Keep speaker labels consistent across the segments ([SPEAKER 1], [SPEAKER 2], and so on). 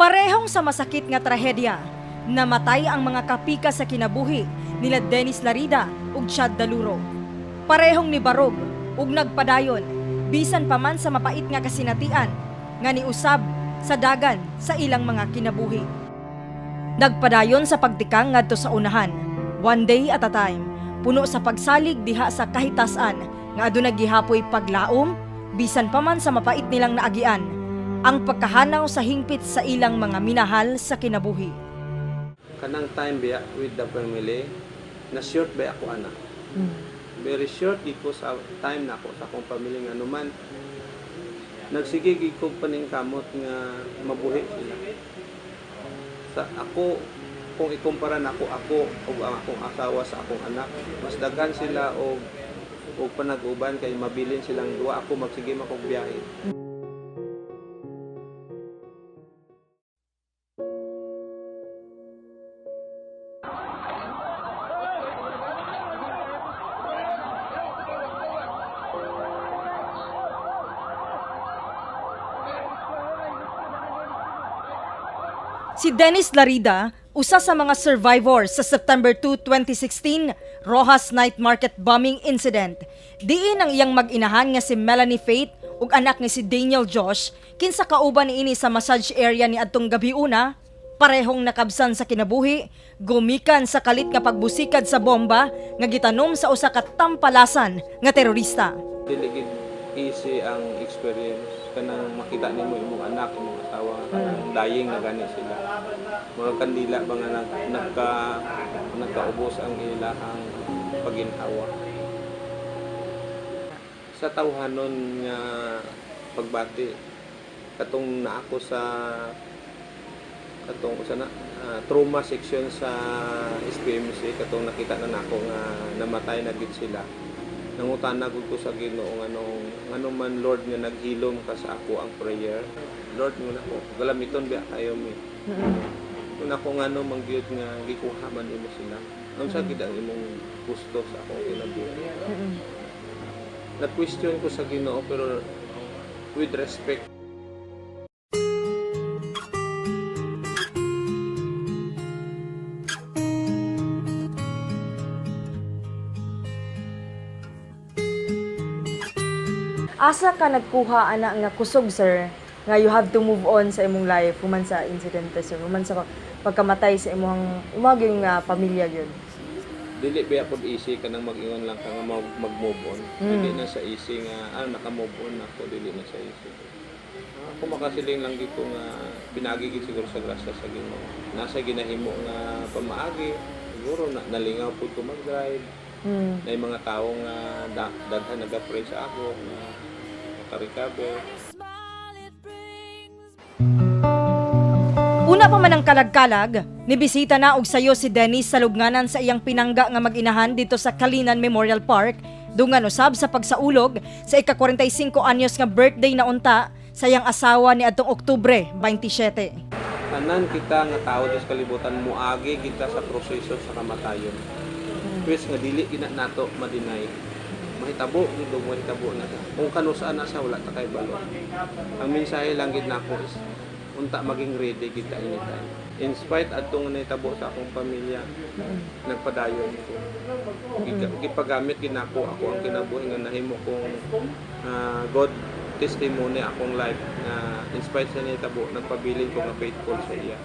[SPEAKER 1] Parehong sa masakit nga trahedya, namatay ang mga kapika sa kinabuhi nila Dennis Larida ug Chad Daluro. Parehong ni barog ug nagpadayon bisan pa man sa mapait nga kasinatian nga niusab sa dagan sa ilang mga kinabuhi. Nagpadayon sa pagtikang ngadto sa unahan, one day at a time, puno sa pagsalig diha sa kahitasan nga adunay gihapoy paglaom bisan pa man sa mapait nilang naagian ang pagkahanaw sa hingpit sa ilang mga minahal sa kinabuhi.
[SPEAKER 2] Kanang time biya with the family, na short ba ako ana. Very short dito sa time na ako sa akong pamilya nga naman. Nagsigig ko paningkamot nga mabuhi sila. Sa ako, kung ikumpara na ako o ang akong asawa sa akong anak, mas daghan sila o panag-uban kay mabilin silang duwa, ako magsige makogbiyahe.
[SPEAKER 1] Si Dennis Larida, usa sa mga survivors sa September 2, 2016, Rojas Night Market bombing incident. Diin ang iyang mag-inahan nga si Melanie Faith ug anak ni si Daniel Josh, kinsa kauban niini sa massage area ni adtong gabiuna, parehong nakabsan sa kinabuhi, gumikan sa kalit nga pagbusikad sa bomba nga gitanom sa usa ka tampalasan nga terorista.
[SPEAKER 2] Dili gid easy ang experience kanang makita nimo imong anak, imong asawa, kanang dying na gani sila. Mga kandila ba nga nagkaubos ang ilahang paginhawa. Sa tawhanon nga pagbati katong naako sa trauma section sa SPMC, katong nakita na nako nga namatay na gid sila. Nangutana gud ko sa Ginoo ngano man Lord nga naghilom ka sa ako ang prayer. Lord mo nako galamiton biya kayo mi. Kung ako ngano mangyud nga gikuha man imo sila. Unsa gid ang imong gusto sa akong kinabuhi. Na-question ko sa Ginoo pero with respect.
[SPEAKER 1] Asa ka nagkuha ana nga kusog, sir, nga you have to move on sa imong life human sa incident, sir, human sa pagkamatay sa imong yung pamilya gyud?
[SPEAKER 2] Dili ba pod easy kanang mag-ingon lang ka nga mag-move on. Dili na sa easy nga naka-move on ako, dili na sa easy. Ako makasiling lang dito nga pinagi gid siguro sa grasya sa Ginoo. Nasa ginahimo nga pamaagi, siguro nalingaw pud ko mag-drive. Na yung mga tao nga daghan nag-pray sa ako nga maka-recover.
[SPEAKER 1] Una pa man ang kalag-kalag, nibisita na og sayo si Dennis sa lubnganan sa iyang pinangga nga mag-inahan dito sa Kalinan Memorial Park, dungan usab sa pagsaulog sa ika-45 anyos nga birthday na unta sa iyang asawa ni adtong Oktubre 27.
[SPEAKER 2] Tanan kita nga tao sa kalibutan muagi kita sa proseso sa kamatayon. Pwes nga dili gina nato madinay. Mahitabo dito mahitabo na sa. Kung kanusaan na sa wala ta kay balo. Ang mensahe lang gid nako is unta maging ready kita anytime. In spite adtong nahitabo sa akong pamilya, nagpadayon ko. Gipagamit gid nako ako ang kinabuhi nga nahimo kong God testimony akong life na in spite sa nahitabo nagpabilin ko nga faithful sa iya.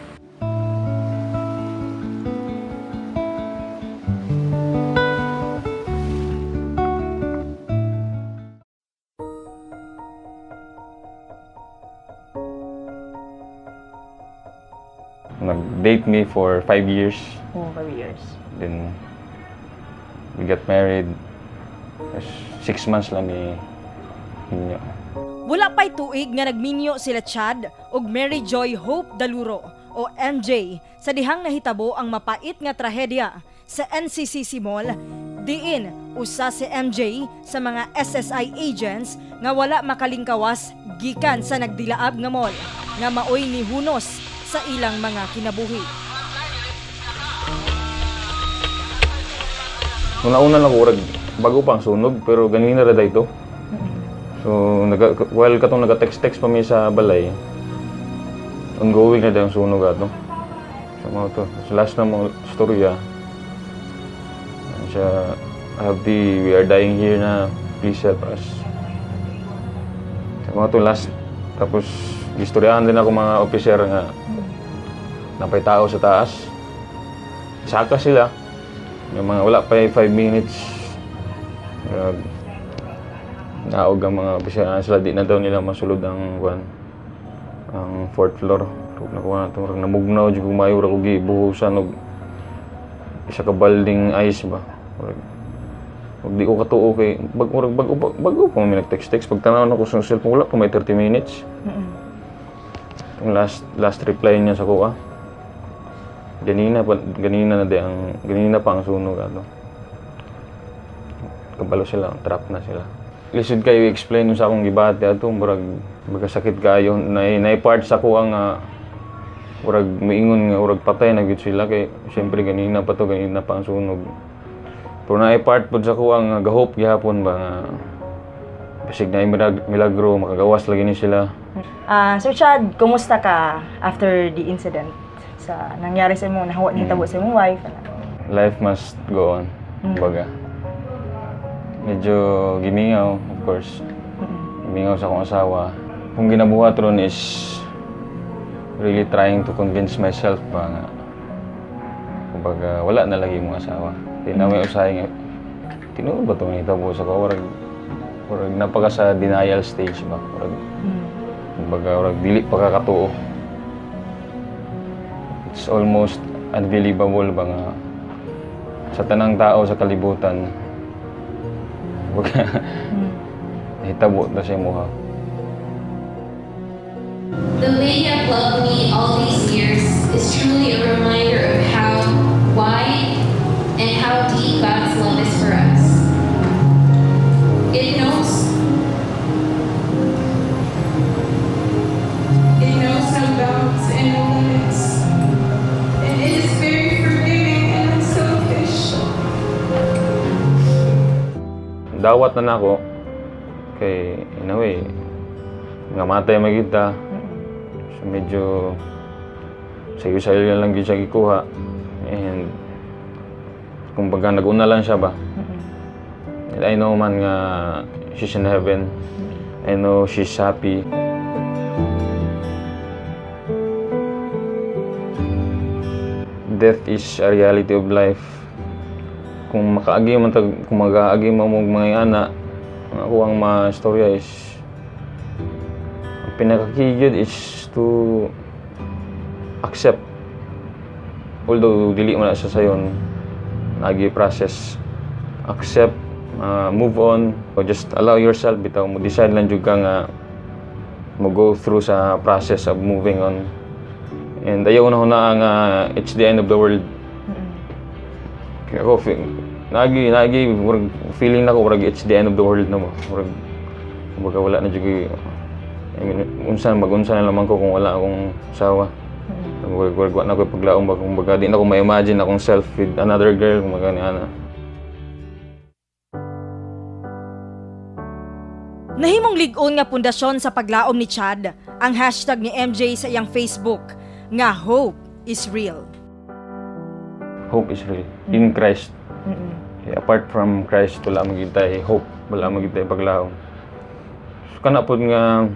[SPEAKER 3] Nag-date me for 5 years.
[SPEAKER 1] Oh, 5 years.
[SPEAKER 3] Then, we got married. 6 months lang ni Hinyo.
[SPEAKER 1] Wala pa'y tuig nga nagminyo sila Chad ug Mary Joy Hope Daluro o MJ sa dihang nahitabo ang mapait nga trahedya sa NCCC Mall, diin usa si MJ sa mga SSI agents nga wala makalingkawas gikan sa nagdilaab nga mall nga maoy ni hunos sa ilang mga kinabuhi.
[SPEAKER 3] Una-una lang urag bago pang sunog pero ganina ra dayto. So while katong naga-text pa mi sa balay, ongoing na daw ang sunog ato. So mga to, sa last na mga storya, siya, we are dying here na, please help us. So mga to last, tapos istoryahan din ako mga officer nga napay tao sa taas. Saka sila, yung mga wala pa 5 minutes, naog ang mga officer sila, di na daw nila masulod ang 4th floor. Nakuha na ito, namugnaw, di ko mayo, ako gibuhusan og isa ka balding ice ba. Wag di ko katuo kay bago pa may nag-text pagtanaw na ko sa cellphone, wala pa may 30 minutes. Yung last reply niya sa kuha. Ganina pa ang sunog ato. Kabalo sila, trap na sila. Lisod kayo i-explain sa akong gibate ato, murag sakit kayo na part sa kuha nga murag miingon nga murag patay na gid sila kay syempre ganina pa ang sunog. Pero na part pod sa kuha nga gahop gihapon ba nga basig na milagro makagawas lagi ni sila.
[SPEAKER 4] Sir Chad, kumusta ka after the incident sa nangyari sa imo, nahawa ni tabo sa imong wife?
[SPEAKER 3] Life must go on. Baga. Medyo gimingaw, of course. Gimingaw sa akong asawa. Kung ginabuhat ron is really trying to convince myself ba nga kumbaga wala na lagi mong asawa. Di na may usahay nga tinuod ba itong hitabo sa ko? Warag napaka sa denial stage ba? Kumbaga dili pa kakatuo. It's almost unbelievable ba nga sa tanang tao sa kalibutan kumbaga hitabo na siya mo ha.
[SPEAKER 5] The way you have loved me all these years is truly a reminder of how wide and how deep God's love is for us. It knows no bounds and no limits. And it is very forgiving and unselfish.
[SPEAKER 3] Dawat na nako kay in a way nga matay magita. So medyo sayo-sayo lang gyud siya gikuha. And kumbaga nag-una lang siya ba. And I know man nga she's in heaven. I know she's happy. Death is a reality of life. Kung makaagi man kung mag-aagi mo mga ana, ako ang ma-storya is ang pinakakigid is to accept. Although dili man na sa sayon, nagi process, accept, move on, or just allow yourself bitaw mo decide lang jud ka nga mo go through sa process of moving on. And ayaw na nga it's the end of the world. Kaya ako, feeling na ko, it's the end of the world na mo. Kumbaga wala na dyan. I mean, unsa na naman ko kung wala akong asawa. Kumbaga na ko paglaong ba, kumbaga di na ko ma-imagine akong self with another girl, kumbaga ni Ana.
[SPEAKER 1] Nahimong lig-on nga pundasyon sa paglaom ni Chad ang hashtag ni MJ sa iyang Facebook nga Hope is Real.
[SPEAKER 3] Hope is real. In Christ. Okay, apart from Christ, wala magigitay hope. Wala magigitay paglaom. So, kana po nga,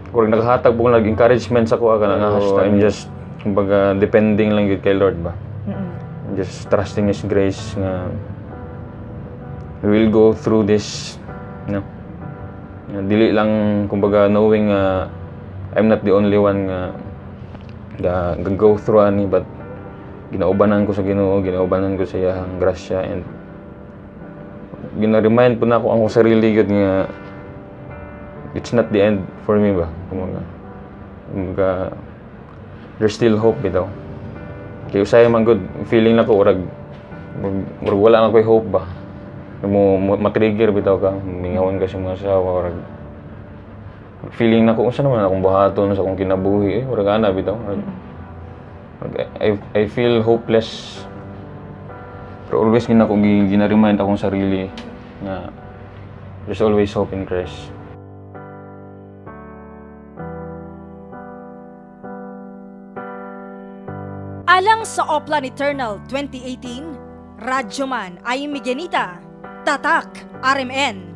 [SPEAKER 3] kung naghahatag po nag-encouragement sa kuha ka na hashtag, I'm just, kumbaga, depending lang yun kay Lord ba? Just trusting His grace nga we will go through this, no? Dili lang, kumbaga, knowing I'm not the only one nga go through ani, but ginaubanan ko sa Ginoo, ginaubanan ko sa iyang grasya, and gina-remind po na ako ang sarili gud nga it's not the end for me ba. Kumbaga there's still hope bitaw. Kaya usay man good feeling na ko urag wala na ko'y hope ba. Mo matrigger bitaw ka, mingawon ka sa mga asawa, urag feeling na ko unsa naman akong buhaton sa akong kinabuhi urag ana bitaw. I feel hopeless. Pero always gina-remind akong sarili na there's always hope in Christ.
[SPEAKER 1] Alang sa Oplan Eternal 2018, Radyo Man ay Miguelita, Tatak, RMN.